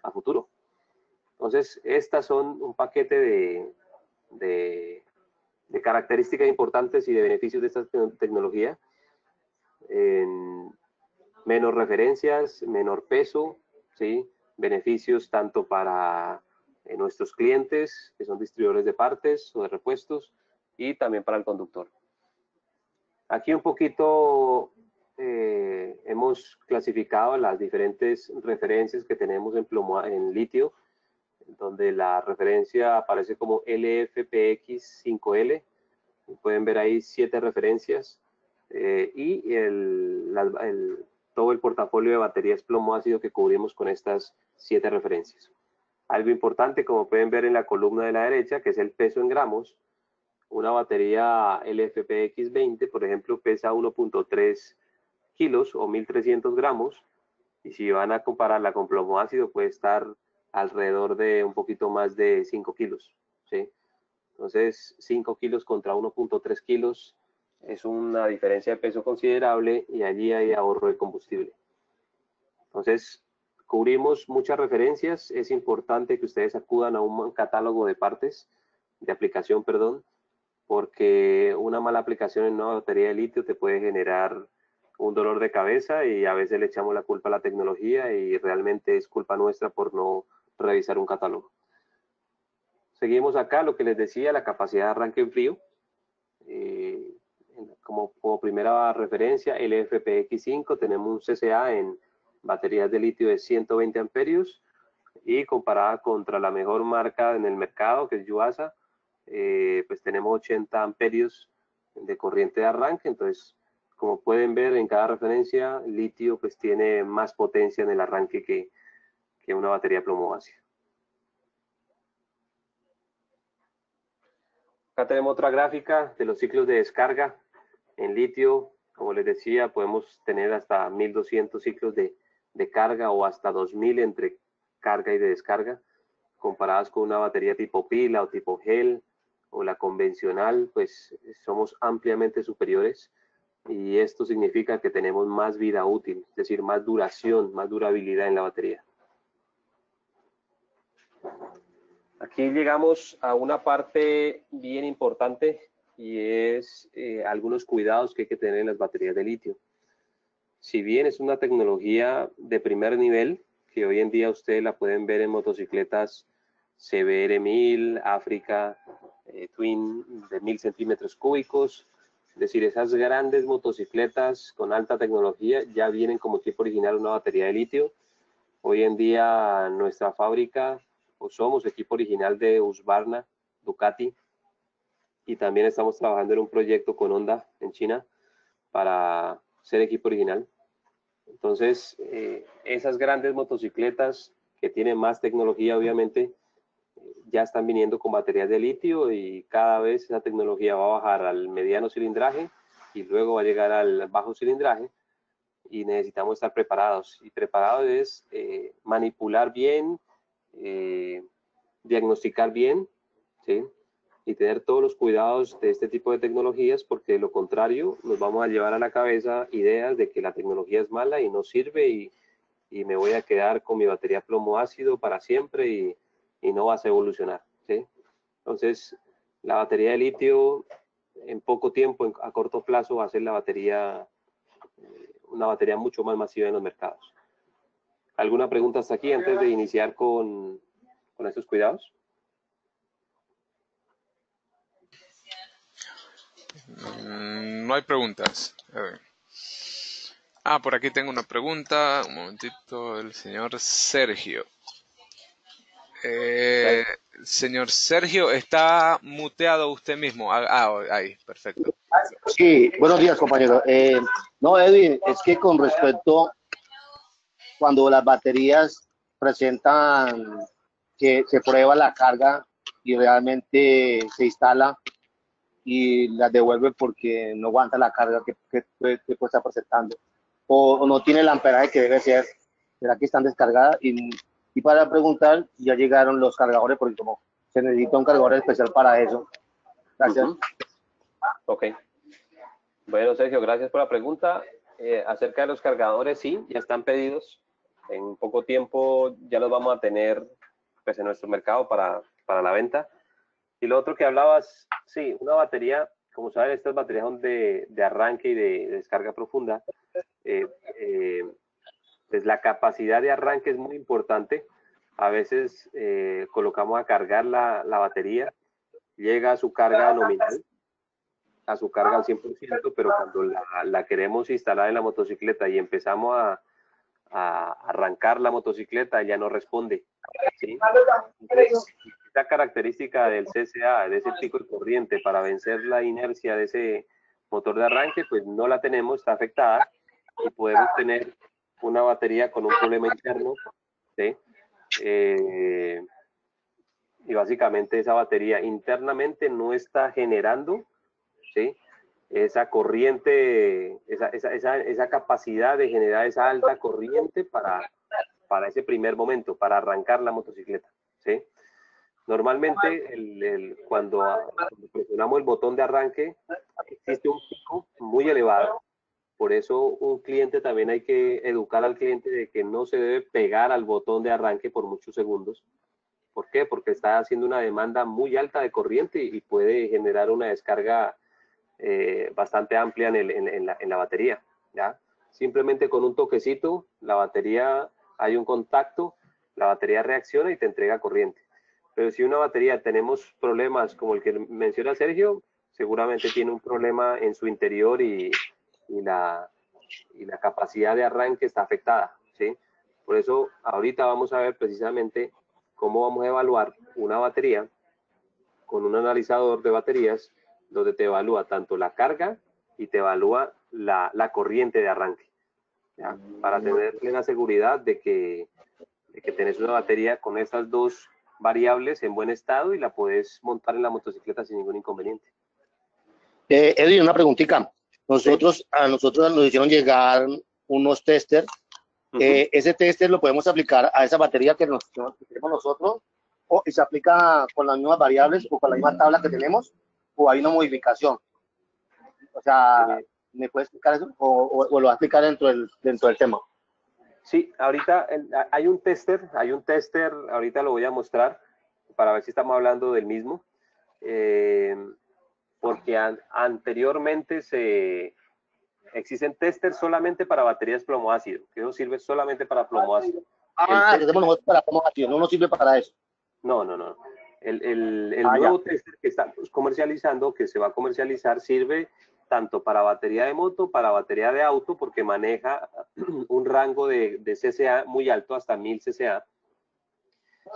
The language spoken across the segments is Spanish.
a futuro. Entonces, estas son un paquete de características importantes y de beneficios de esta tecnología. Menos referencias, menor peso, ¿sí? Beneficios tanto para nuestros clientes, que son distribuidores de partes o de repuestos, y también para el conductor. Aquí un poquito hemos clasificado las diferentes referencias que tenemos en litio, donde la referencia aparece como LFPX5L. Pueden ver ahí 7 referencias y todo el portafolio de baterías plomo ácido que cubrimos con estas 7 referencias. Algo importante, como pueden ver en la columna de la derecha, que es el peso en gramos. Una batería LFPX20, por ejemplo, pesa 1.3 kilos o 1.300 gramos. Y si van a compararla con plomo ácido, puede estar alrededor de un poquito más de 5 kilos. ¿Sí? Entonces, 5 kilos contra 1.3 kilos es una diferencia de peso considerable y allí hay ahorro de combustible. Entonces, cubrimos muchas referencias. Es importante que ustedes acudan a un catálogo de partes, de aplicación, perdón, porque una mala aplicación en una batería de litio te puede generar un dolor de cabeza y a veces le echamos la culpa a la tecnología y realmente es culpa nuestra por no revisar un catálogo. Seguimos acá, lo que les decía, la capacidad de arranque en frío. Como primera referencia, el FPX5, tenemos un CCA en baterías de litio de 120 amperios y comparada contra la mejor marca en el mercado, que es Yuasa, pues tenemos 80 amperios de corriente de arranque. Entonces, como pueden ver en cada referencia, litio pues tiene más potencia en el arranque que una batería plomo ácido. Acá tenemos otra gráfica de los ciclos de descarga en litio. Como les decía, podemos tener hasta 1200 ciclos de carga o hasta 2000 entre carga y de descarga, comparadas con una batería tipo pila o tipo gel o la convencional, pues somos ampliamente superiores y esto significa que tenemos más vida útil, es decir, más duración, más durabilidad en la batería. Aquí llegamos a una parte bien importante y es algunos cuidados que hay que tener en las baterías de litio. Si bien es una tecnología de primer nivel, que hoy en día ustedes la pueden ver en motocicletas CBR 1000, Africa, Twin de 1000 centímetros cúbicos, es decir, esas grandes motocicletas con alta tecnología ya vienen como equipo original una batería de litio. Hoy en día nuestra fábrica, o somos equipo original de Husqvarna, Ducati, y también estamos trabajando en un proyecto con Honda en China para ser equipo original. Entonces, esas grandes motocicletas que tienen más tecnología, obviamente, ya están viniendo con baterías de litio y cada vez esa tecnología va a bajar al mediano cilindraje y luego va a llegar al bajo cilindraje y necesitamos estar preparados. Y preparados es manipular bien, diagnosticar bien, ¿sí? Y tener todos los cuidados de este tipo de tecnologías, porque de lo contrario nos vamos a llevar a la cabeza ideas de que la tecnología es mala y no sirve y me voy a quedar con mi batería plomo ácido para siempre y no vas a evolucionar, ¿sí? Entonces, la batería de litio en poco tiempo, a corto plazo, va a ser la batería, una batería mucho más masiva en los mercados. ¿Alguna pregunta hasta aquí antes de iniciar con estos cuidados? No hay preguntas. A ver. Por aquí tengo una pregunta. Un momentito, el señor Sergio. Señor Sergio, está muteado usted mismo. Ahí, perfecto. Sí, buenos días, compañero. No, Edwin, es que con respecto cuando las baterías presentan que se prueba la carga y realmente se instala y las devuelve porque no aguanta la carga que puede estar presentando o no tiene el amperaje que debe ser. ¿Será que están descargadas? Y para preguntar, ya llegaron los cargadores porque como se necesita un cargador especial para eso. Gracias. Ok. Bueno, Sergio, gracias por la pregunta. Acerca de los cargadores, sí, ya están pedidos. En poco tiempo ya los vamos a tener pues, en nuestro mercado para la venta. Y lo otro que hablabas, sí, una batería, como saben, estas baterías son de arranque y de descarga profunda. Pues la capacidad de arranque es muy importante. A veces colocamos a cargar la batería, llega a su carga nominal, a su carga al 100%, pero cuando la queremos instalar en la motocicleta y empezamos a arrancar la motocicleta, ya no responde, ¿sí? Entonces, esta característica del CCA, de ese pico de corriente para vencer la inercia de ese motor de arranque, pues no la tenemos, está afectada, y podemos tener una batería con un problema interno, ¿sí? Y básicamente esa batería internamente no está generando, ¿sí?, esa corriente, esa capacidad de generar esa alta corriente para ese primer momento, para arrancar la motocicleta, ¿sí? Normalmente cuando presionamos el botón de arranque existe un pico muy elevado. Por eso un cliente también hay que educar al cliente de que no se debe pegar al botón de arranque por muchos segundos. ¿Por qué? Porque está haciendo una demanda muy alta de corriente y puede generar una descarga bastante amplia en la batería, ¿ya? Simplemente con un toquecito, la batería, hay un contacto, la batería reacciona y te entrega corriente. Pero si una batería tenemos problemas como el que menciona Sergio, seguramente tiene un problema en su interior y la capacidad de arranque está afectada, ¿sí? Por eso ahorita vamos a ver precisamente cómo vamos a evaluar una batería con un analizador de baterías donde te evalúa tanto la carga y te evalúa la corriente de arranque, ¿ya? Para tener plena seguridad de que tenés una batería con estas dos variables en buen estado y la puedes montar en la motocicleta sin ningún inconveniente. Edwin, una preguntita. A nosotros nos hicieron llegar unos testers. ¿Ese tester lo podemos aplicar a esa batería que tenemos nosotros? ¿Y se aplica con las mismas variables o con la misma tabla que tenemos? ¿O hay una modificación? O sea, ¿me puedes explicar eso? ¿O lo va a explicar dentro del tema? Sí, ahorita hay un tester, ahorita lo voy a mostrar para ver si estamos hablando del mismo. Porque anteriormente existen testers solamente para baterías plomo ácido, que eso sirve solamente para plomo ácido. Que tenemos nosotros para plomo ácido, no nos sirve para eso. No. El nuevo tester que estamos comercializando, que se va a comercializar, sirve tanto para batería de moto, para batería de auto, porque maneja un rango de CCA muy alto, hasta 1000 CCA,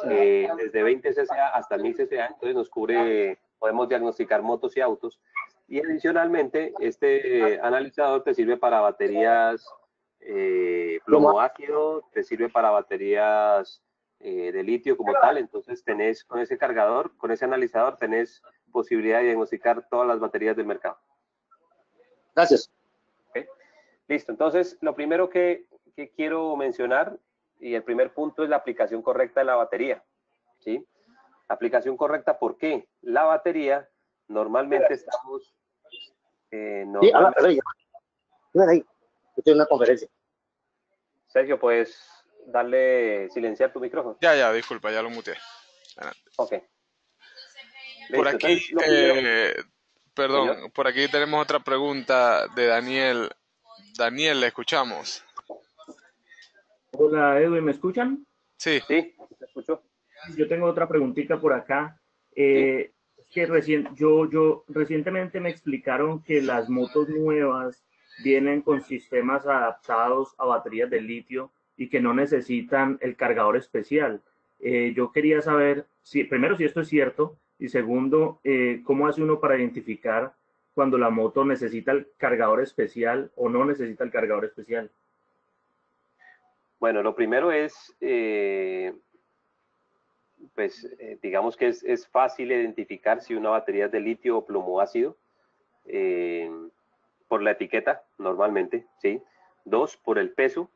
desde 20 CCA hasta 1000 CCA, entonces nos cubre, podemos diagnosticar motos y autos. Y adicionalmente, este analizador te sirve para baterías plomo ácido, te sirve para baterías de litio como tal. Entonces tenés con ese cargador, con ese analizador, tenés posibilidad de diagnosticar todas las baterías del mercado. Gracias. ¿Okay? Listo, entonces lo primero que quiero mencionar, y el primer punto, es la aplicación correcta de la batería, ¿sí? Aplicación correcta, ¿por qué? La batería, normalmente estamos... ahí. Estoy en una conferencia. Sergio, ¿puedes darle silenciar tu micrófono? Ya, disculpa, ya lo muteé. Adelante. Ok. Por Listo, aquí, entonces, perdón, señor. por aquí tenemos otra pregunta de Daniel. Daniel, ¿le escuchamos? Hola Edwin, ¿me escuchan? Sí. Sí, te escucho. Yo tengo otra preguntita por acá. Sí. Es que recientemente me explicaron que las motos nuevas vienen con sistemas adaptados a baterías de litio y que no necesitan el cargador especial. Yo quería saber, primero, si esto es cierto, y segundo, cómo hace uno para identificar cuando la moto necesita el cargador especial o no necesita el cargador especial. Bueno, lo primero es, digamos que es fácil identificar si una batería es de litio o plomo ácido, por la etiqueta, normalmente, ¿sí? 2, por el peso.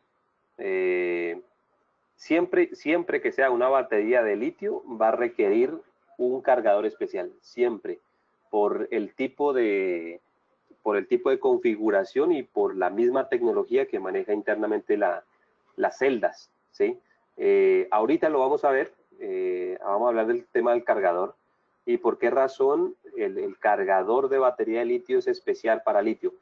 Siempre que sea una batería de litio, va a requerir un cargador especial, siempre, por el tipo de configuración y por la misma tecnología que maneja internamente las celdas, ¿sí? Ahorita lo vamos a ver, vamos a hablar del tema del cargador y por qué razón el cargador de batería de litio es especial para litio.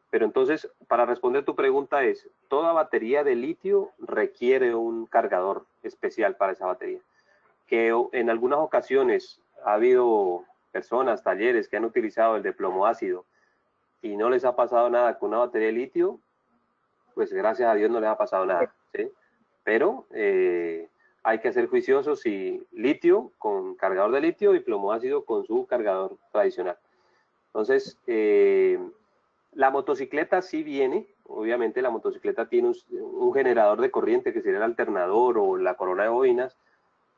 Pero entonces, para responder tu pregunta es, toda batería de litio requiere un cargador especial para esa batería. Que en algunas ocasiones ha habido personas, talleres que han utilizado el de plomo ácido y no les ha pasado nada con una batería de litio, pues gracias a Dios no les ha pasado nada, ¿sí? Pero hay que ser juiciosos y litio con cargador de litio y plomo ácido con su cargador tradicional. Entonces, la motocicleta sí viene, obviamente la motocicleta tiene un generador de corriente que sería el alternador o la corona de bobinas,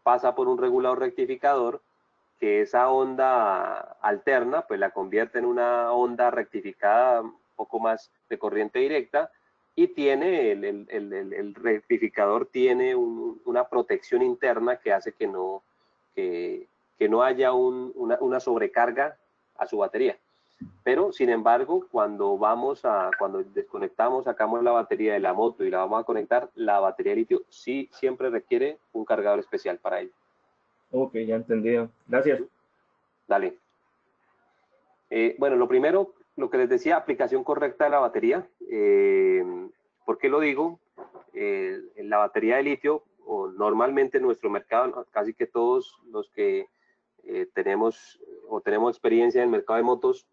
pasa por un regulador rectificador que esa onda alterna pues la convierte en una onda rectificada un poco más de corriente directa y tiene el rectificador tiene una protección interna que hace que no haya una sobrecarga a su batería. Pero, sin embargo, cuando desconectamos, sacamos la batería de la moto y la vamos a conectar, la batería de litio sí siempre requiere un cargador especial para ello. Ok, ya entendido. Gracias. Dale. Bueno, lo primero, lo que les decía, aplicación correcta de la batería. ¿Por qué lo digo? La batería de litio, o normalmente en nuestro mercado, casi que todos los que tenemos experiencia en el mercado de motos,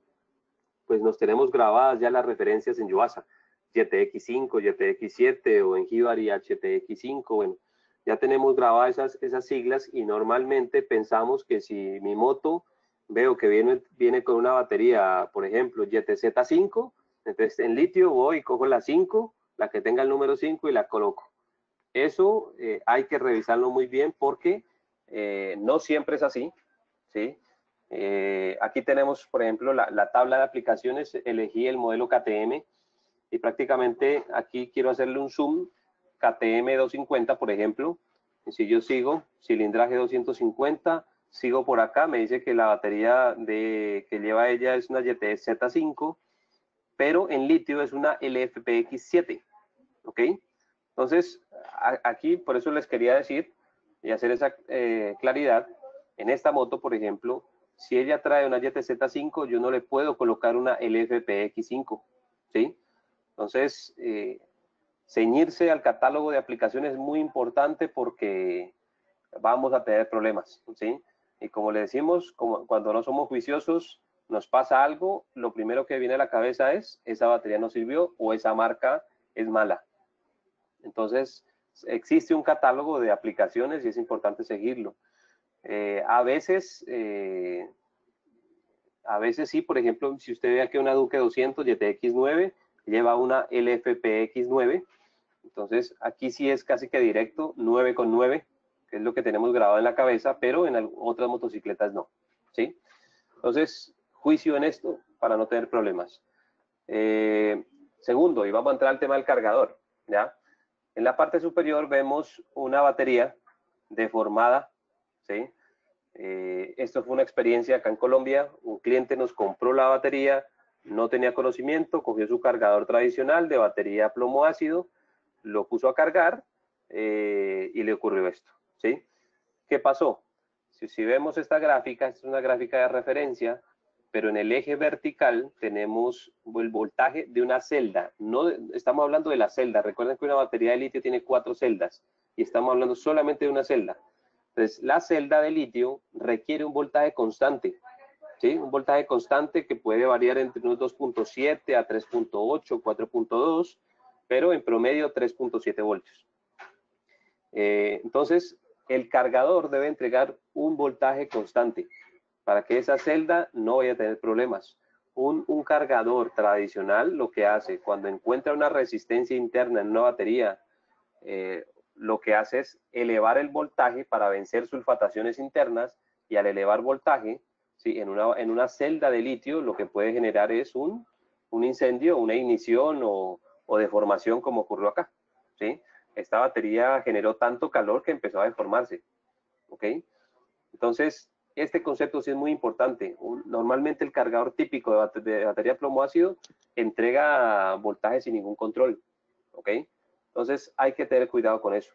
pues nos tenemos grabadas ya las referencias en Yuasa, GTX5, GTX7 o en Hibari HTX5, bueno, ya tenemos grabadas esas siglas y normalmente pensamos que si mi moto veo que viene con una batería, por ejemplo, GTZ5, entonces en litio voy y cojo la 5, la que tenga el número 5 y la coloco. Eso hay que revisarlo muy bien porque no siempre es así, ¿sí? Aquí tenemos, por ejemplo, la tabla de aplicaciones. Elegí el modelo KTM y prácticamente aquí quiero hacerle un zoom. KTM 250, por ejemplo. Y si yo sigo, cilindraje 250, sigo por acá, me dice que la batería que lleva ella es una GTZ5, pero en litio es una LFPX7, ¿ok? Entonces, aquí por eso les quería decir y hacer esa claridad. En esta moto, por ejemplo, si ella trae una GTZ5, yo no le puedo colocar una LFPX5, ¿sí? Entonces, ceñirse al catálogo de aplicaciones es muy importante porque vamos a tener problemas, ¿sí? Y como le decimos, cuando no somos juiciosos, nos pasa algo, lo primero que viene a la cabeza es, esa batería no sirvió o esa marca es mala. Entonces, existe un catálogo de aplicaciones y es importante seguirlo. A veces sí, por ejemplo, si usted ve aquí una Duke 200 GTX9, lleva una LFPX9, entonces aquí sí es casi que directo, 9 con 9, que es lo que tenemos grabado en la cabeza, pero en otras motocicletas no, ¿sí? Entonces, juicio en esto para no tener problemas. Segundo, y vamos a entrar al tema del cargador, ¿ya? En la parte superior vemos una batería deformada, ¿sí? Esto fue una experiencia acá en Colombia. Un cliente nos compró la batería, no tenía conocimiento, cogió su cargador tradicional de batería plomo ácido, lo puso a cargar y le ocurrió esto, ¿sí? ¿Qué pasó? Si vemos esta es una gráfica de referencia, pero en el eje vertical tenemos el voltaje de una celda. No estamos hablando de la celda. Recuerden que una batería de litio tiene 4 celdas y estamos hablando solamente de una celda. Entonces, la celda de litio requiere un voltaje constante, ¿sí? Un voltaje constante que puede variar entre unos 2.7 a 3.8, 4.2, pero en promedio 3.7 voltios. Entonces, el cargador debe entregar un voltaje constante para que esa celda no vaya a tener problemas. Un cargador tradicional lo que hace cuando encuentra una resistencia interna en una batería, lo que hace es elevar el voltaje para vencer sulfataciones internas y al elevar voltaje, ¿sí? en una celda de litio lo que puede generar es un incendio, una ignición o deformación como ocurrió acá, ¿sí? Esta batería generó tanto calor que empezó a deformarse, ¿ok? Entonces, este concepto sí es muy importante. Normalmente el cargador típico de batería plomo ácido entrega voltaje sin ningún control, ¿ok? Entonces hay que tener cuidado con eso.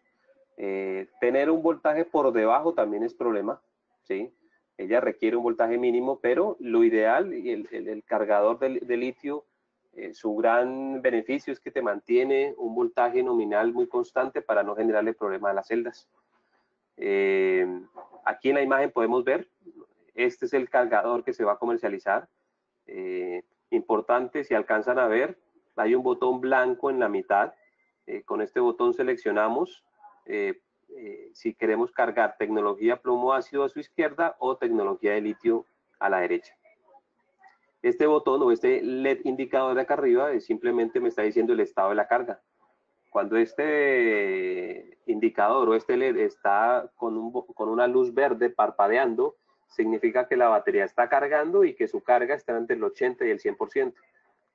Tener un voltaje por debajo también es problema, ¿sí? Ella requiere un voltaje mínimo, pero lo ideal, y el cargador de litio, su gran beneficio es que te mantiene un voltaje nominal muy constante para no generarle problemas a las celdas. Aquí en la imagen podemos ver, este es el cargador que se va a comercializar. Importante, si alcanzan a ver, hay un botón blanco en la mitad. Con este botón seleccionamos si queremos cargar tecnología plomo ácido a su izquierda o tecnología de litio a la derecha. Este botón o este LED indicador de acá arriba simplemente me está diciendo el estado de la carga. Cuando este indicador o este LED está con una luz verde parpadeando, significa que la batería está cargando y que su carga está entre el 80 y el 100%.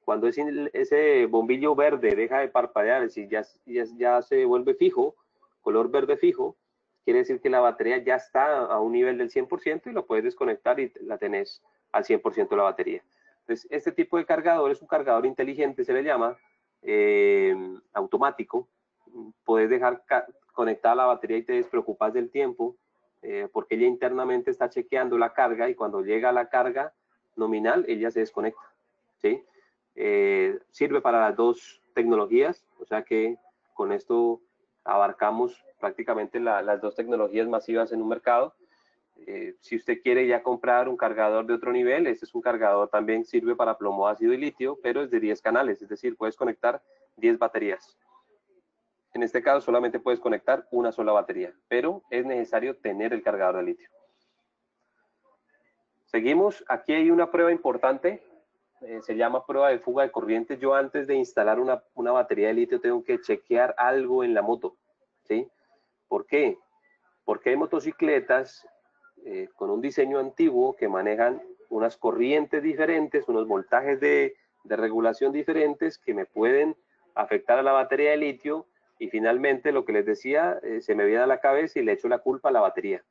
Cuando ese bombillo verde deja de parpadear, es decir, ya se vuelve fijo, color verde fijo, quiere decir que la batería ya está a un nivel del 100% y lo puedes desconectar y la tenés al 100% la batería. Entonces, este tipo de cargador es un cargador inteligente, se le llama, automático. Puedes dejar conectada la batería y te despreocupas del tiempo, porque ella internamente está chequeando la carga y cuando llega a la carga nominal, ella se desconecta, ¿sí? Sirve para las dos tecnologías, o sea que con esto abarcamos prácticamente las dos tecnologías masivas en un mercado. Si usted quiere ya comprar un cargador de otro nivel, este es un cargador también sirve para plomo ácido y litio, pero es de 10 canales, es decir, puedes conectar 10 baterías. En este caso solamente puedes conectar una sola batería, pero es necesario tener el cargador de litio. Seguimos, aquí hay una prueba importante, se llama prueba de fuga de corriente. Yo antes de instalar una batería de litio tengo que chequear algo en la moto, ¿sí? ¿Por qué? Porque hay motocicletas con un diseño antiguo que manejan unas corrientes diferentes, unos voltajes de regulación diferentes que me pueden afectar a la batería de litio y finalmente lo que les decía, se me viene a la cabeza y le echo la culpa a la batería.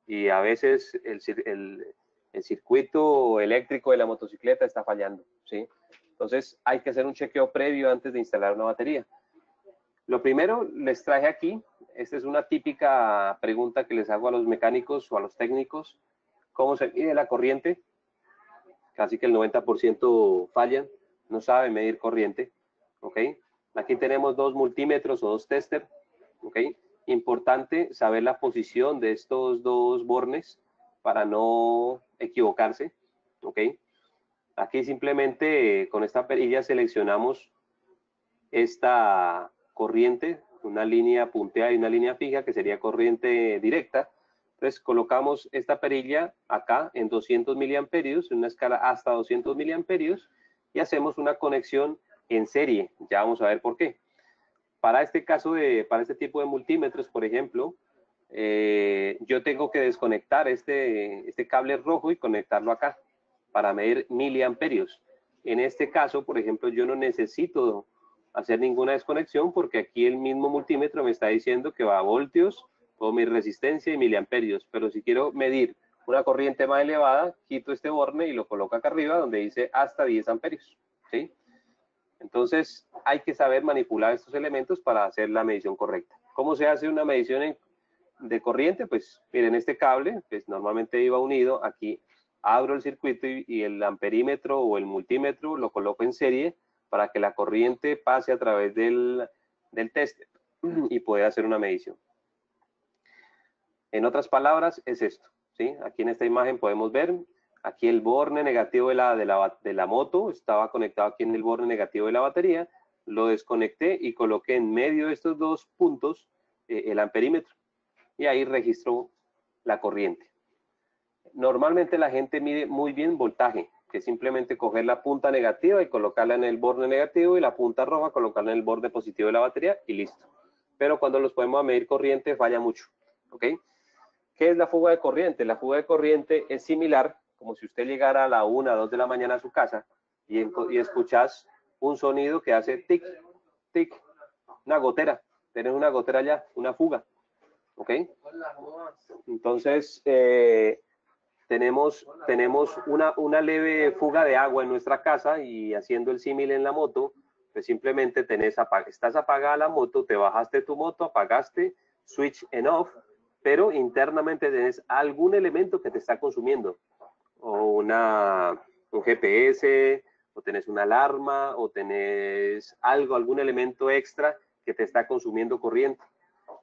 Y a veces el circuito eléctrico de la motocicleta está fallando, ¿sí? Entonces hay que hacer un chequeo previo antes de instalar una batería. Lo primero les traje aquí, esta es una típica pregunta que les hago a los mecánicos o a los técnicos, ¿cómo se mide la corriente? Casi que el 90% fallan, no saben medir corriente, ¿ok? Aquí tenemos dos multímetros o dos tester, ¿ok? Importante saber la posición de estos dos bornes para no equivocarse, ¿ok? Aquí simplemente con esta perilla seleccionamos esta corriente, una línea punteada y una línea fija que sería corriente directa. Entonces colocamos esta perilla acá en 200 miliamperios, en una escala hasta 200 miliamperios y hacemos una conexión en serie. Ya vamos a ver por qué. Para este caso, para este tipo de multímetros, por ejemplo, yo tengo que desconectar este cable rojo y conectarlo acá para medir miliamperios. En este caso, por ejemplo, yo no necesito hacer ninguna desconexión porque aquí el mismo multímetro me está diciendo que va a voltios o mi resistencia y miliamperios, pero si quiero medir una corriente más elevada, quito este borne y lo coloco acá arriba donde dice hasta 10 amperios, ¿sí? Entonces hay que saber manipular estos elementos para hacer la medición correcta. ¿Cómo se hace una medición de corriente? Pues miren, este cable, pues normalmente iba unido, aquí abro el circuito y el amperímetro o el multímetro lo coloco en serie para que la corriente pase a través del tester y poder hacer una medición. En otras palabras, es esto, ¿sí? Aquí en esta imagen podemos ver, aquí el borne negativo de la moto estaba conectado aquí en el borne negativo de la batería, lo desconecté y coloqué en medio de estos dos puntos el amperímetro y ahí registró la corriente. Normalmente la gente mide muy bien voltaje, que es simplemente coger la punta negativa y colocarla en el borne negativo y la punta roja colocarla en el borne positivo de la batería y listo. Pero cuando los podemos medir corriente falla mucho, ¿ok? ¿Qué es la fuga de corriente? La fuga de corriente es similar, como si usted llegara a la 1 o 2 de la mañana a su casa y escuchas un sonido que hace tic, tic, una gotera. Tienes una gotera allá, una fuga, ¿ok? Entonces, tenemos una leve fuga de agua en nuestra casa y haciendo el símil en la moto, pues simplemente estás apagada la moto, te bajaste tu moto, apagaste, switch en off, pero internamente tenés algún elemento que te está consumiendo, o un GPS, o tenés una alarma, o tenés algún elemento extra que te está consumiendo corriente.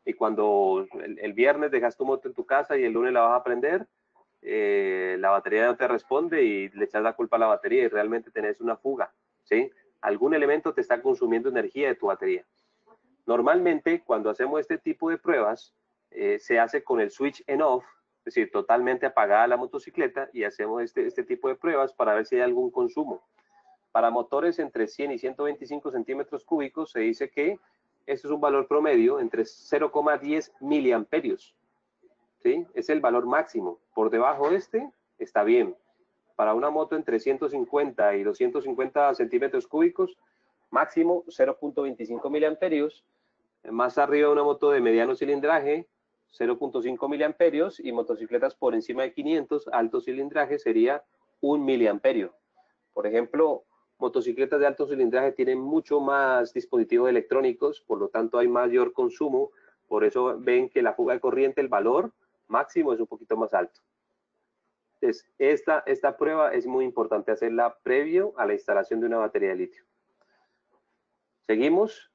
Y cuando el viernes dejas tu moto en tu casa y el lunes la vas a prender, la batería no te responde y le echas la culpa a la batería y realmente tenés una fuga, ¿sí? Algún elemento te está consumiendo energía de tu batería. Normalmente, cuando hacemos este tipo de pruebas, se hace con el switch en off, es decir, totalmente apagada la motocicleta, y hacemos este tipo de pruebas para ver si hay algún consumo. Para motores entre 100 y 125 centímetros cúbicos se dice que este es un valor promedio entre 0,10 miliamperios. ¿Sí? Es el valor máximo. Por debajo de este está bien. Para una moto entre 150 y 250 centímetros cúbicos, máximo 0,25 miliamperios. Más arriba una moto de mediano cilindraje, 0,5 miliamperios, y motocicletas por encima de 500, alto cilindraje, sería 1 miliamperio. Por ejemplo, motocicletas de alto cilindraje tienen mucho más dispositivos electrónicos, por lo tanto hay mayor consumo, por eso ven que la fuga de corriente, el valor máximo es un poquito más alto. Entonces, esta prueba es muy importante hacerla previo a la instalación de una batería de litio. Seguimos.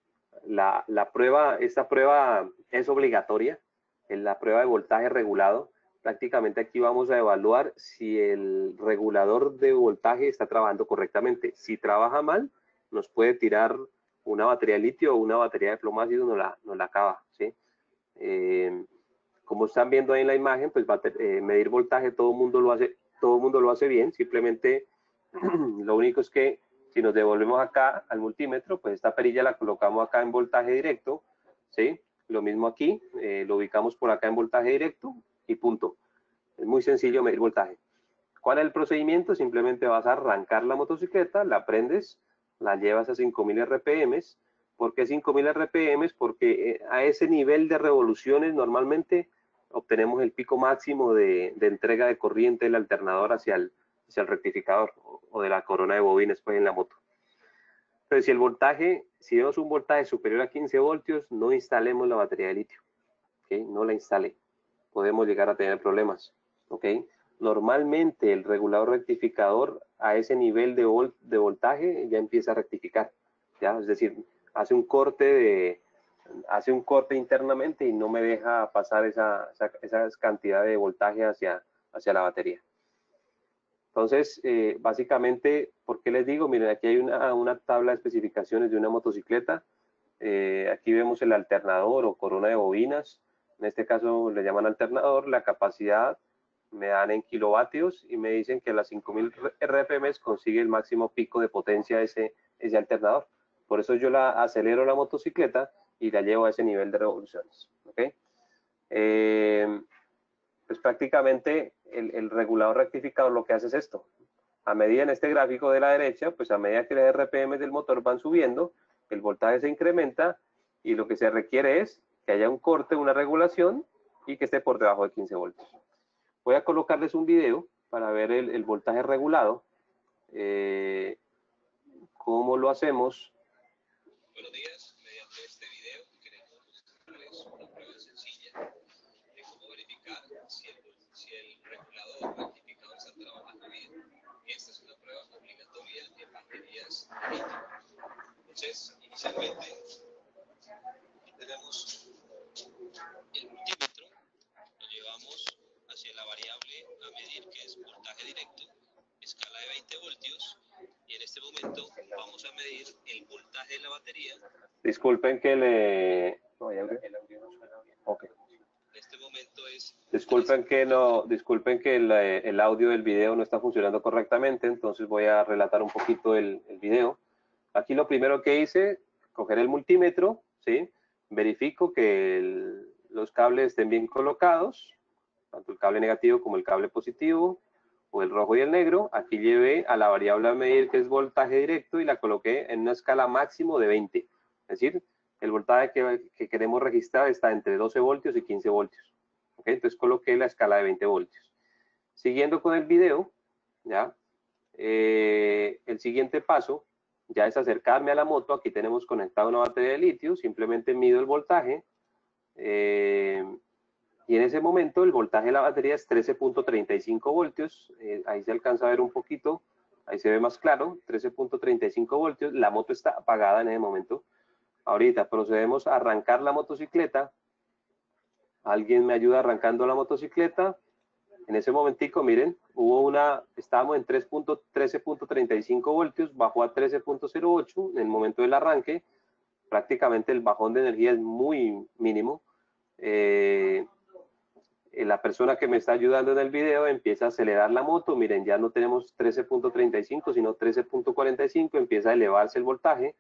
Esta prueba es obligatoria, es la prueba de voltaje regulado. Prácticamente aquí vamos a evaluar si el regulador de voltaje está trabajando correctamente. Si trabaja mal, nos puede tirar una batería de litio o una batería de plomo ácido, nos la acaba, ¿sí? Como están viendo ahí en la imagen, pues medir voltaje todo el mundo lo hace bien. Simplemente lo único es que si nos devolvemos acá al multímetro, pues esta perilla la colocamos acá en voltaje directo, ¿sí? Lo mismo aquí, lo ubicamos por acá en voltaje directo y punto. Es muy sencillo medir voltaje. ¿Cuál es el procedimiento? Simplemente vas a arrancar la motocicleta, la prendes, la llevas a 5000 RPM. ¿Por qué 5000 RPM? Porque a ese nivel de revoluciones normalmente obtenemos el pico máximo de entrega de corriente del alternador hacia el rectificador o de la corona de bobines, pues, en la moto. Pero si vemos un voltaje superior a 15 voltios, no instalemos la batería de litio, ¿okay? No la instale, podemos llegar a tener problemas, ¿ok? Normalmente el regulador rectificador a ese nivel de voltaje ya empieza a rectificar, ¿ya? Es decir, hace un corte internamente y no me deja pasar esa cantidad de voltaje hacia la batería. Entonces, básicamente, ¿por qué les digo? Miren, aquí hay una tabla de especificaciones de una motocicleta. Aquí vemos el alternador o corona de bobinas. En este caso le llaman alternador. La capacidad me dan en kilovatios y me dicen que a las 5000 RPM consigue el máximo pico de potencia ese alternador. Por eso yo acelero la motocicleta y la llevo a ese nivel de revoluciones. ¿Okay? Pues prácticamente el regulador rectificador lo que hace es esto. A medida en este gráfico de la derecha, pues a medida que los RPM del motor van subiendo, el voltaje se incrementa y lo que se requiere es que haya un corte, una regulación y que esté por debajo de 15 voltios. Voy a colocarles un video para ver el voltaje regulado. ¿Cómo lo hacemos? Buenos días. Mediante este video queremos mostrarles una prueba sencilla de cómo verificar si el regulador rectificador está trabajando bien. Esta es una prueba obligatoria en baterías de litio. Entonces, inicialmente tenemos el multímetro, lo llevamos hacia la variable a medir, que es voltaje directo, escala de 20 voltios, y en este momento vamos a medir el voltaje de la batería. Disculpen que el audio no suena bien. Okay. En este momento disculpen que el audio del video no está funcionando correctamente, entonces voy a relatar un poquito el video. Aquí lo primero que hice, coger el multímetro, ¿sí? Verifico que los cables estén bien colocados, tanto el cable negativo como el cable positivo, o el rojo y el negro. Aquí llevé a la variable a medir, que es voltaje directo, y la coloqué en una escala máximo de 20. Es decir, el voltaje que queremos registrar está entre 12 voltios y 15 voltios. ¿Okay? Entonces coloqué la escala de 20 voltios. Siguiendo con el video, ¿ya? El siguiente paso ya es acercarme a la moto. Aquí tenemos conectada una batería de litio, simplemente mido el voltaje, y en ese momento el voltaje de la batería es 13.35 voltios, ahí se alcanza a ver un poquito, ahí se ve más claro, 13.35 voltios, la moto está apagada en ese momento. Ahorita procedemos a arrancar la motocicleta. Alguien me ayuda arrancando la motocicleta. En ese momentico, miren, estábamos en 13.35 voltios, bajó a 13.08 en el momento del arranque. Prácticamente el bajón de energía es muy mínimo. La persona que me está ayudando en el video empieza a acelerar la moto. Miren, ya no tenemos 13.35, sino 13.45. Empieza a elevarse el voltaje.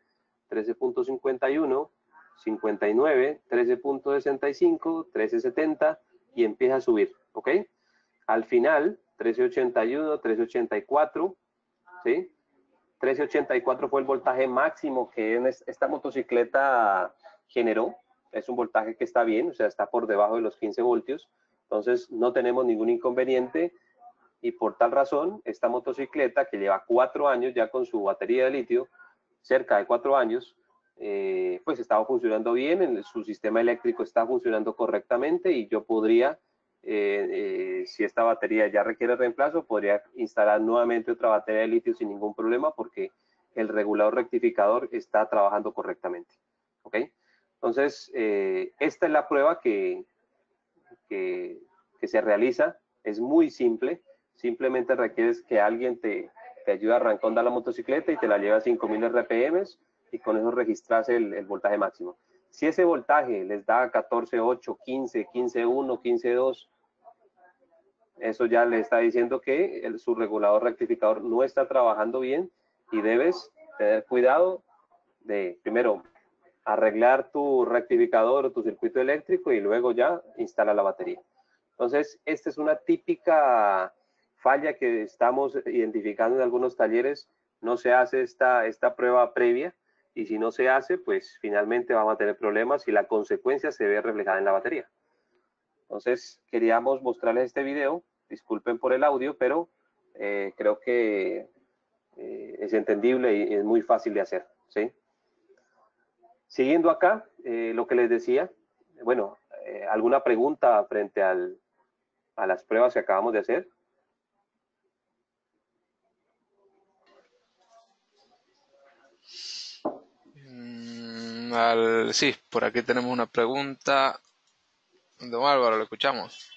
13.51, 59, 13.65, 13.70 y empieza a subir, ¿ok? Al final, 13.81, 13.84, ¿sí? 13.84 fue el voltaje máximo que esta motocicleta generó. Es un voltaje que está bien, o sea, está por debajo de los 15 voltios. Entonces, no tenemos ningún inconveniente y por tal razón, esta motocicleta que lleva 4 años ya con su batería de litio, cerca de 4 años, pues estaba funcionando bien, su sistema eléctrico está funcionando correctamente y yo podría, si esta batería ya requiere reemplazo, podría instalar nuevamente otra batería de litio sin ningún problema porque el regulador rectificador está trabajando correctamente. ¿Ok? Entonces, esta es la prueba que se realiza, es muy simple, simplemente requieres que alguien te ayude arrancando la motocicleta y te la lleva a 5000 RPM y con eso registras el voltaje máximo. Si ese voltaje les da 14.8, 15, 15.1, 15.2, eso ya le está diciendo que su regulador rectificador no está trabajando bien y debes tener cuidado de, primero, arreglar tu rectificador o tu circuito eléctrico y luego ya instala la batería. Entonces, esta es una típica falla que estamos identificando en algunos talleres. No se hace esta prueba previa y si no se hace, pues finalmente vamos a tener problemas y la consecuencia se ve reflejada en la batería. Entonces, queríamos mostrarles este video. Disculpen por el audio, pero creo que es entendible y es muy fácil de hacer, ¿sí? Siguiendo acá, lo que les decía, bueno, ¿alguna pregunta frente a las pruebas que acabamos de hacer? Sí, por aquí tenemos una pregunta. Don Álvaro, lo escuchamos.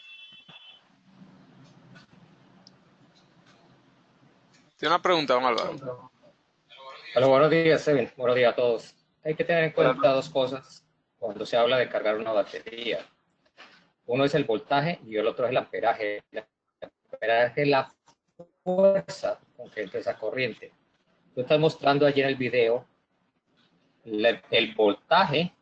Tiene una pregunta, don Álvaro. Hola, buenos días, Kevin. Buenos días a todos. Hay que tener en cuenta dos cosas cuando se habla de cargar una batería. Uno es el voltaje y el otro es el amperaje. El amperaje es la fuerza con que entra esa corriente. Tú estás mostrando allí en el video el voltaje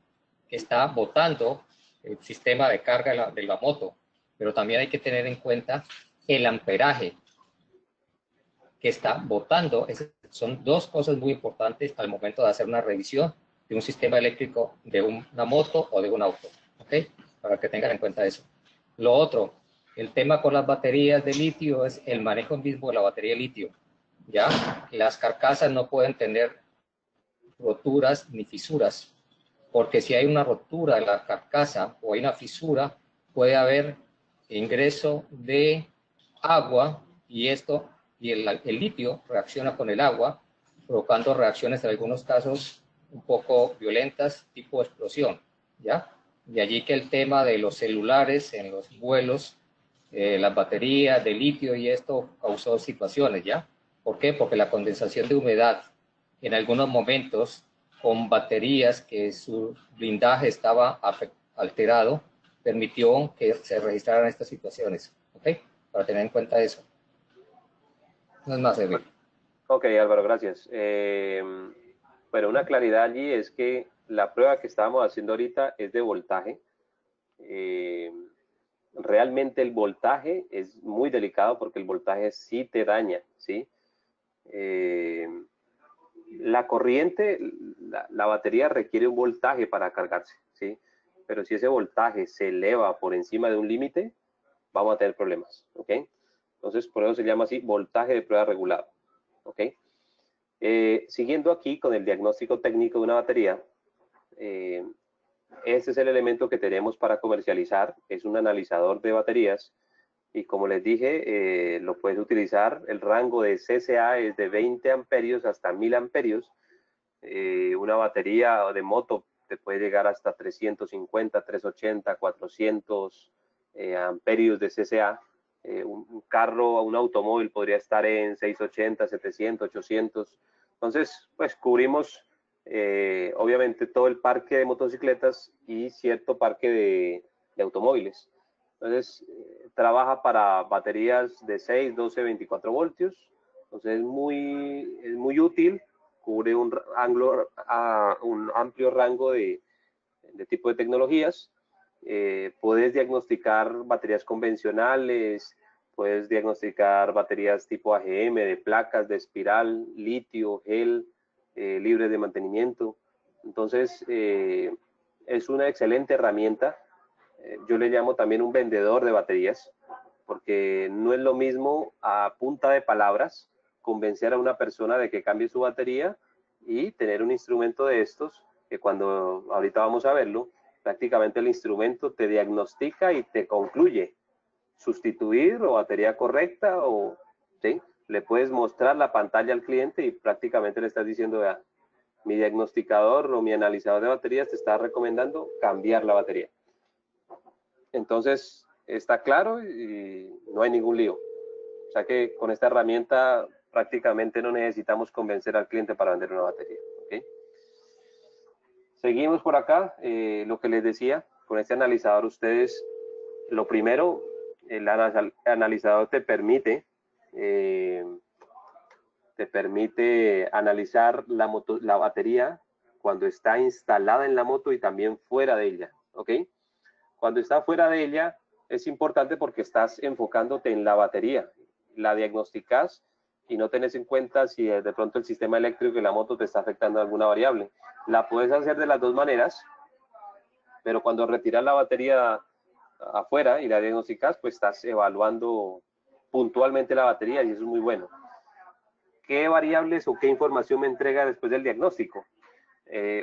que está botando el sistema de carga de la moto, pero también hay que tener en cuenta el amperaje que está botando. Son dos cosas muy importantes al momento de hacer una revisión de un sistema eléctrico de una moto o de un auto, ¿ok? Para que tengan en cuenta eso. Lo otro, el tema con las baterías de litio es el manejo mismo de la batería de litio, ¿ya? Las carcasas no pueden tener roturas ni fisuras, porque si hay una rotura de la carcasa o hay una fisura, puede haber ingreso de agua y el litio reacciona con el agua, provocando reacciones en algunos casos un poco violentas, tipo explosión, ¿ya? De allí que el tema de los celulares en los vuelos, las baterías de litio y esto causó situaciones, ¿ya? ¿Por qué? Porque la condensación de humedad en algunos momentos con baterías que su blindaje estaba alterado, permitió que se registraran estas situaciones, ¿ok? Para tener en cuenta eso. No es más, Edwin. Ok, Álvaro, gracias. Bueno, una claridad allí es que la prueba que estábamos haciendo ahorita es de voltaje. Realmente el voltaje es muy delicado porque el voltaje sí te daña, ¿sí? La corriente, la batería requiere un voltaje para cargarse, ¿sí? Pero si ese voltaje se eleva por encima de un límite, vamos a tener problemas, ¿ok? Entonces, por eso se llama así voltaje de prueba regulado, ¿ok? Siguiendo aquí con el diagnóstico técnico de una batería, este es el elemento que tenemos para comercializar, es un analizador de baterías y como les dije, lo puedes utilizar, el rango de CCA es de 20 amperios hasta 1000 amperios, una batería de moto te puede llegar hasta 350, 380, 400 amperios de CCA, un carro, un automóvil podría estar en 680, 700, 800, entonces pues cubrimos obviamente todo el parque de motocicletas y cierto parque de automóviles. Entonces, trabaja para baterías de 6, 12, 24 voltios. Entonces, es muy útil, cubre un amplio rango de tipo de tecnologías. Puedes diagnosticar baterías convencionales, puedes diagnosticar baterías tipo AGM, de placas, de espiral, litio, gel, libres de mantenimiento. Entonces, es una excelente herramienta. Yo le llamo también un vendedor de baterías, porque no es lo mismo a punta de palabras convencer a una persona de que cambie su batería y tener un instrumento de estos, que cuando ahorita vamos a verlo, prácticamente el instrumento te diagnostica y te concluye sustituir o batería correcta o ¿sí? Le puedes mostrar la pantalla al cliente y prácticamente le estás diciendo, vea, mi diagnosticador o mi analizador de baterías te está recomendando cambiar la batería. Entonces, está claro y no hay ningún lío. O sea que con esta herramienta prácticamente no necesitamos convencer al cliente para vender una batería. ¿Okay? Seguimos por acá. Lo que les decía, con este analizador ustedes, lo primero, el analizador te permite analizar la batería cuando está instalada en la moto y también fuera de ella. ¿Ok? Cuando está fuera de ella es importante porque estás enfocándote en la batería, la diagnosticas y no tenés en cuenta si de pronto el sistema eléctrico de la moto te está afectando alguna variable. La puedes hacer de las dos maneras, pero cuando retiras la batería afuera y la diagnosticas, pues estás evaluando puntualmente la batería y eso es muy bueno. ¿Qué variables o qué información me entrega después del diagnóstico?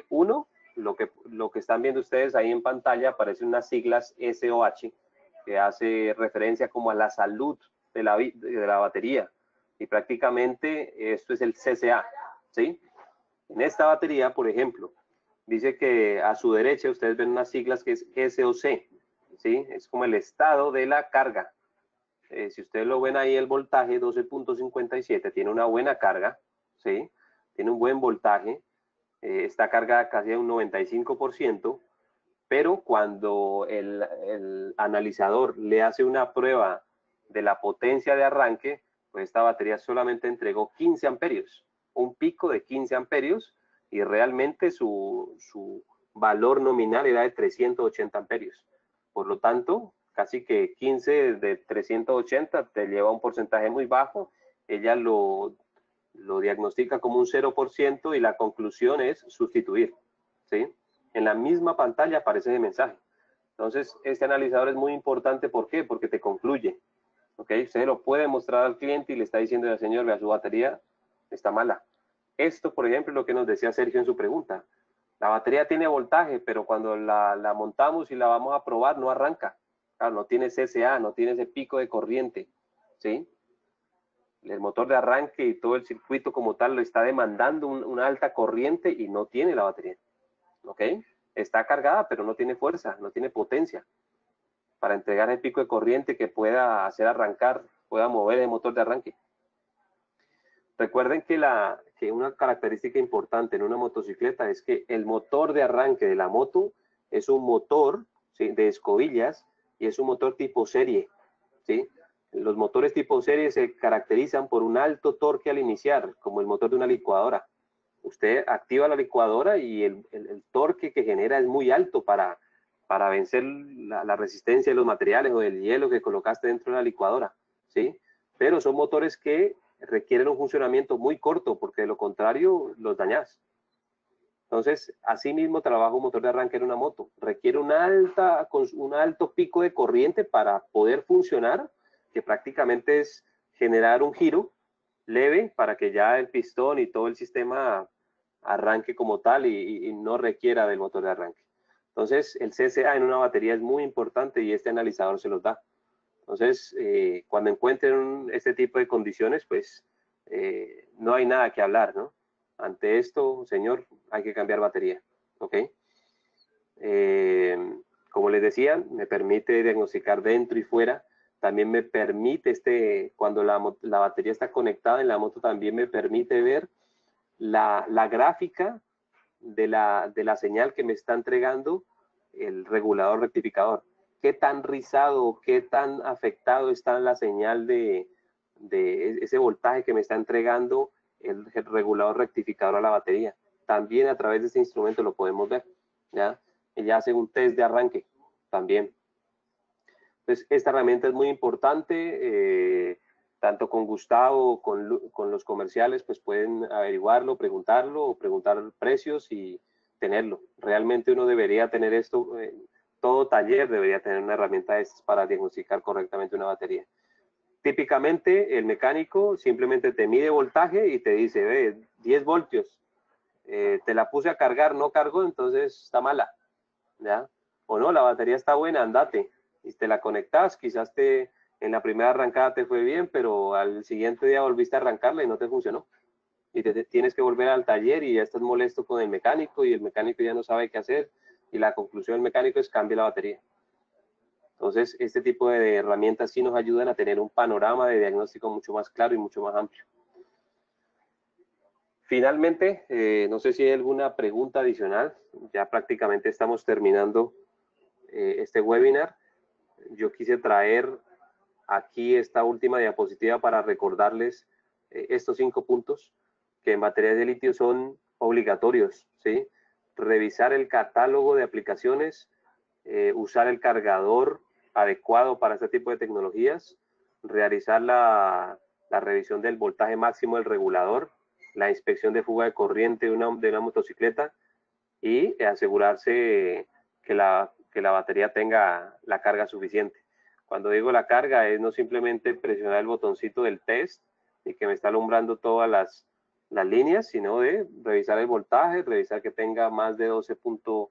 Uno, lo que están viendo ustedes ahí en pantalla, aparecen unas siglas SOH, que hace referencia como a la salud de la batería. Y prácticamente esto es el CCA, ¿sí? En esta batería, por ejemplo, dice que a su derecha ustedes ven unas siglas que es SOC, ¿sí? Es como el estado de la carga. Si ustedes lo ven ahí, el voltaje 12.57 tiene una buena carga, ¿sí? Tiene un buen voltaje. Está cargada casi a un 95%, pero cuando el analizador le hace una prueba de la potencia de arranque, pues esta batería solamente entregó 15 amperios, un pico de 15 amperios, y realmente su valor nominal era de 380 amperios. Por lo tanto, casi que 15 de 380 te lleva a un porcentaje muy bajo. Ella lo diagnostica como un 0% y la conclusión es sustituir, ¿sí? En la misma pantalla aparece ese mensaje. Entonces, este analizador es muy importante. ¿Por qué? Porque te concluye, ¿ok? Usted lo puede mostrar al cliente y le está diciendo al señor, vea, su batería está mala. Esto, por ejemplo, es lo que nos decía Sergio en su pregunta. La batería tiene voltaje, pero cuando la montamos y la vamos a probar, no arranca. Claro, no tiene CCA, no tiene ese pico de corriente, ¿sí? El motor de arranque y todo el circuito como tal lo está demandando una alta corriente y no tiene la batería. ¿Ok? Está cargada, pero no tiene fuerza, no tiene potencia para entregar el pico de corriente que pueda hacer arrancar, pueda mover el motor de arranque. Recuerden que una característica importante en una motocicleta es que el motor de arranque de la moto es un motor, ¿sí?, de escobillas y es un motor tipo serie, ¿sí? Los motores tipo serie se caracterizan por un alto torque al iniciar, como el motor de una licuadora. Usted activa la licuadora y el torque que genera es muy alto para vencer la resistencia de los materiales o del hielo que colocaste dentro de la licuadora, ¿sí? Pero son motores que requieren un funcionamiento muy corto, porque de lo contrario los dañas. Entonces, así mismo trabaja un motor de arranque en una moto. Requiere un alto pico de corriente para poder funcionar, que prácticamente es generar un giro, leve para que ya el pistón y todo el sistema arranque como tal y no requiera del motor de arranque. Entonces, el CCA en una batería es muy importante y este analizador se los da. Entonces, cuando encuentren este tipo de condiciones, pues no hay nada que hablar, ¿no? Ante esto, señor, hay que cambiar batería, ¿ok? Como les decía, me permite diagnosticar dentro y fuera. También me permite, cuando la batería está conectada en la moto, también me permite ver la gráfica de la señal que me está entregando el regulador rectificador. Qué tan rizado, qué tan afectado está la señal de ese voltaje que me está entregando el regulador rectificador a la batería. También a través de este instrumento lo podemos ver, ¿ya? Ella hace un test de arranque también. Entonces, esta herramienta es muy importante, tanto con Gustavo, con los comerciales, pues pueden averiguarlo, preguntarlo o preguntar precios y tenerlo. Realmente uno debería tener esto, todo taller debería tener una herramienta de estas para diagnosticar correctamente una batería. Típicamente el mecánico simplemente te mide voltaje y te dice, ve, 10 voltios, te la puse a cargar, no cargó, entonces está mala, ¿ya? O no, la batería está buena, andate. Y te la conectas, quizás en la primera arrancada te fue bien, pero al siguiente día volviste a arrancarla y no te funcionó. Y tienes que volver al taller y ya estás molesto con el mecánico y el mecánico ya no sabe qué hacer y la conclusión del mecánico es cambie la batería. Entonces, este tipo de herramientas sí nos ayudan a tener un panorama de diagnóstico mucho más claro y mucho más amplio. Finalmente, no sé si hay alguna pregunta adicional. Ya prácticamente estamos terminando este webinar. Yo quise traer aquí esta última diapositiva para recordarles estos 5 puntos que en baterías de litio son obligatorios, ¿sí? Revisar el catálogo de aplicaciones, usar el cargador adecuado para este tipo de tecnologías, realizar la revisión del voltaje máximo del regulador, la inspección de fuga de corriente de una motocicleta y asegurarse que la batería tenga la carga suficiente. Cuando digo la carga es no simplemente presionar el botoncito del test y que me está alumbrando todas las líneas, sino de revisar el voltaje, revisar que tenga más de 12.5,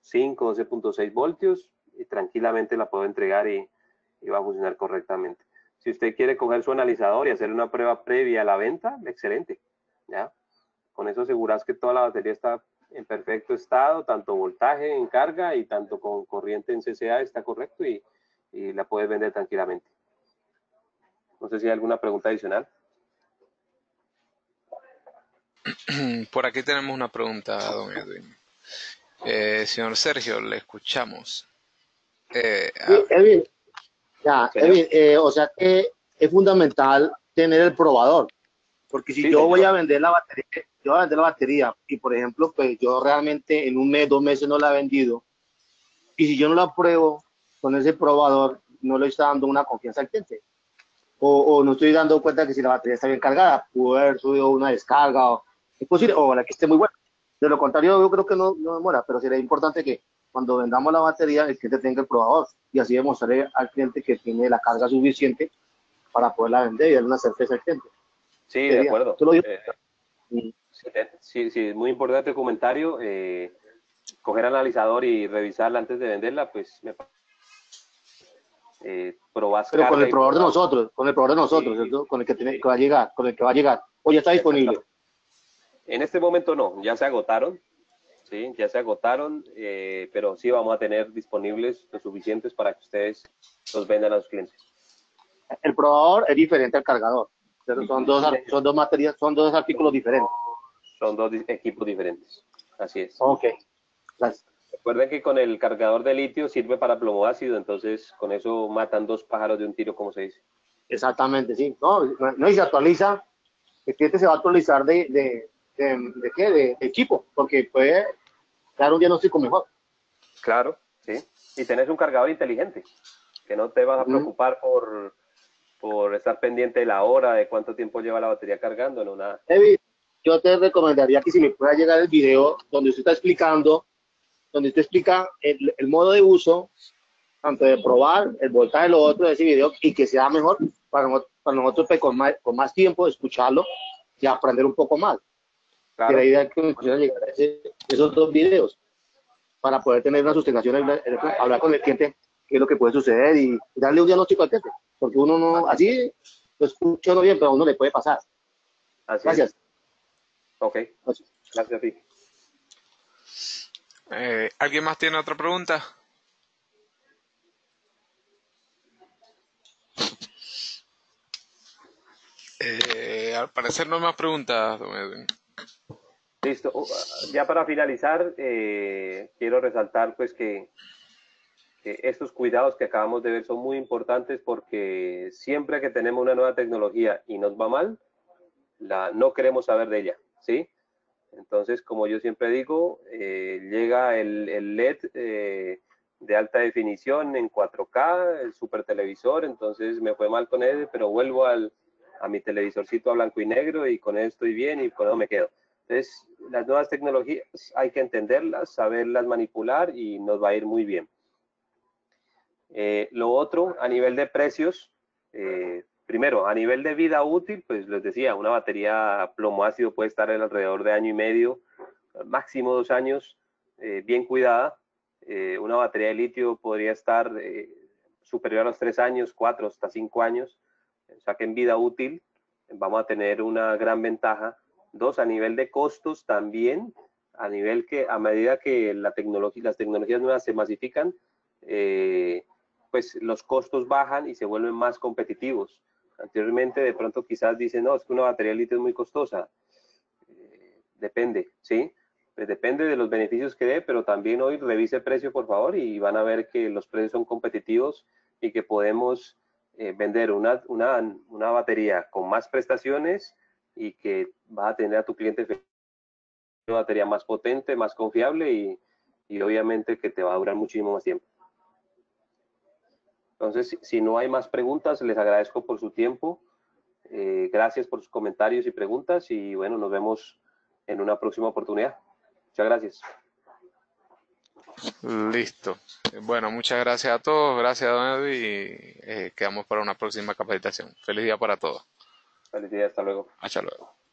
12.6 voltios y tranquilamente la puedo entregar y va a funcionar correctamente. Si usted quiere coger su analizador y hacer una prueba previa a la venta, excelente, ¿ya? Con eso aseguras que toda la batería está en perfecto estado, tanto voltaje en carga y tanto con corriente en CCA está correcto y la puedes vender tranquilamente. No sé si hay alguna pregunta adicional. Por aquí tenemos una pregunta, don Edwin. Señor Sergio, le escuchamos. Edwin, o sea que es fundamental tener el probador, porque si yo voy a vender la batería, y por ejemplo, pues yo realmente en un mes, 2 meses no la he vendido, y si yo no la pruebo con ese probador, no le estoy dando una confianza al cliente, o no estoy dando cuenta que si la batería está bien cargada, pudo haber subido una descarga, o es posible, o la que esté muy buena. De lo contrario, yo creo que no demora, pero sería importante que cuando vendamos la batería, el cliente tenga el probador y así demostrarle al cliente que tiene la carga suficiente para poderla vender y darle una certeza al cliente. Sí, de acuerdo. Sí, es muy importante el comentario. Coger analizador y revisarla antes de venderla, pues me probas. Pero con el probador de nosotros, sí, ¿cierto? Con el que va a llegar, o ya está disponible. En este momento no, ya se agotaron. Sí, ya se agotaron, pero sí vamos a tener disponibles los suficientes para que ustedes los vendan a sus clientes. El probador es diferente al cargador. Son dos materias, son dos artículos diferentes. Son 2 equipos diferentes. Así es. Ok. Gracias. Recuerden que con el cargador de litio sirve para plomo ácido, entonces con eso matan 2 pájaros de un tiro, como se dice. Exactamente, sí. No, y se actualiza. El cliente se va a actualizar de equipo, porque puede dar un diagnóstico mejor. Claro, sí. Y tenés un cargador inteligente, que no te vas a preocupar por estar pendiente de la hora, de cuánto tiempo lleva la batería cargando, no nada. David, yo te recomendaría que si me pueda llegar el video donde usted está explicando, donde usted explica el modo de uso, tanto de probar, el voltaje, lo otro de ese video, y que sea mejor para para nosotros pues, con más tiempo de escucharlo y aprender un poco más. Claro. Que la idea es que me pusieran a llegar a esos 2 videos para poder tener una sustentación, hablar con el cliente qué es lo que puede suceder y darle un diagnóstico al cliente, porque uno no, así lo escucha uno bien, pero a uno le puede pasar. Así Gracias. es. Ok, Gracias. gracias a ti. ¿Alguien más tiene otra pregunta? Al parecer no hay más preguntas, don Edwin. Listo. Ya para finalizar, quiero resaltar pues que estos cuidados que acabamos de ver son muy importantes porque siempre que tenemos una nueva tecnología y nos va mal, no queremos saber de ella, ¿sí? Entonces, como yo siempre digo, llega el LED de alta definición en 4K, el super televisor, entonces me fue mal con él, pero vuelvo a mi televisorcito a blanco y negro y con él estoy bien y con eso me quedo. Entonces, las nuevas tecnologías hay que entenderlas, saberlas manipular y nos va a ir muy bien. Lo otro, a nivel de precios, primero, a nivel de vida útil, pues les decía, una batería plomo ácido puede estar alrededor de 1 año y medio, máximo 2 años, bien cuidada. Una batería de litio podría estar superior a los 3 años, 4 hasta 5 años. O sea que en vida útil vamos a tener una gran ventaja. 2, a nivel de costos también, a nivel que a medida que las tecnologías nuevas se masifican, pues los costos bajan y se vuelven más competitivos. Anteriormente de pronto quizás dicen, no, es que una batería de litio es muy costosa. Depende, ¿sí? Pues depende de los beneficios que dé, pero también hoy revise el precio, por favor, y van a ver que los precios son competitivos y que podemos vender una batería con más prestaciones y que vas a tener a tu cliente una batería más potente, más confiable y obviamente que te va a durar muchísimo más tiempo. Entonces, si no hay más preguntas, les agradezco por su tiempo. Gracias por sus comentarios y preguntas y bueno, nos vemos en una próxima oportunidad. Muchas gracias. Listo. Bueno, muchas gracias a todos. Gracias, don Edwin. Y quedamos para una próxima capacitación. Feliz día para todos. Feliz día, hasta luego. Hasta luego.